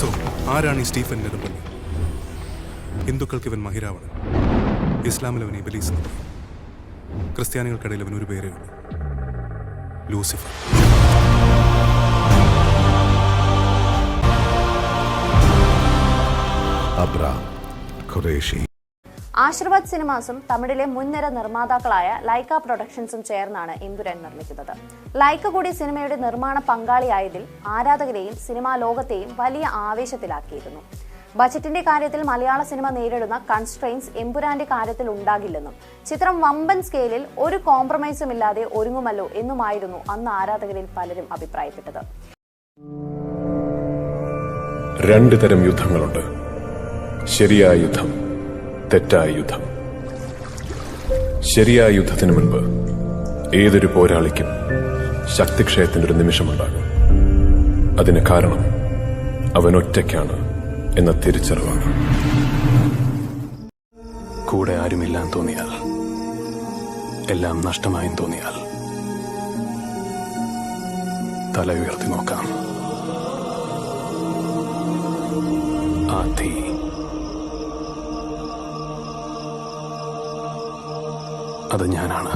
So ആരാണ് ഈ Stephen Nedumpally? ഹിന്ദുക്കൾക്ക് ഇവൻ മഹിരാവണൻ, ഇസ്ലാമിൽ അവൻ ഇബലീസ് എന്ന് പറയും. ക്രിസ്ത്യാനികൾക്കിടയിൽ അവൻ ഒരു പേരേ ഉള്ളൂ, ലൂസിഫർ. അബ്രാം ഖുറേഷി. ആശീർവാദ് സിനിമാസും തമിഴിലെ മുൻനിര നിർമ്മാതാക്കളായ ലൈക്ക പ്രൊഡക്ഷൻസും ചേർന്നാണ് എമ്പുരാൻ നിർമ്മിക്കുന്നത്. ലൈക്ക കൂടി സിനിമയുടെ നിർമ്മാണ പങ്കാളിയായതിൽ ആരാധകരെയും സിനിമാ ലോകത്തെയും വലിയ ആവേശത്തിലാക്കിയിരുന്നു. ബജറ്റിന്റെ കാര്യത്തിൽ മലയാള സിനിമ നേരിടുന്ന കൺസ്ട്രെയിൻസ് എമ്പുരാന്റെ കാര്യത്തിൽ ഉണ്ടാകില്ലെന്നും ചിത്രം വമ്പൻ സ്കെയിലിൽ ഒരു കോംപ്രമൈസും ഇല്ലാതെ ഒരുങ്ങുമല്ലോ എന്നുമായിരുന്നു അന്ന് ആരാധകരിൽ പലരും അഭിപ്രായപ്പെട്ടത്. രണ്ട് തരം യുദ്ധങ്ങളുണ്ട്, ശരിയായ യുദ്ധം, തെറ്റായ യുദ്ധം. ശരിയായ യുദ്ധത്തിന് മുൻപ് ഏതൊരു പോരാളിക്കും ശക്തിക്ഷയത്തിന്റെ ഒരു നിമിഷമുണ്ടാകും. അതിന് കാരണം അവൻ ഒറ്റയ്ക്കാണ് എന്ന തിരിച്ചറിവാണ്. കൂടെ ആരുമില്ലാന്ന് തോന്നിയാൽ, എല്ലാം നഷ്ടമായും തോന്നിയാൽ തല ഉയർത്തി നോക്കാം. ആ തീ അത് ഞാനാണ്.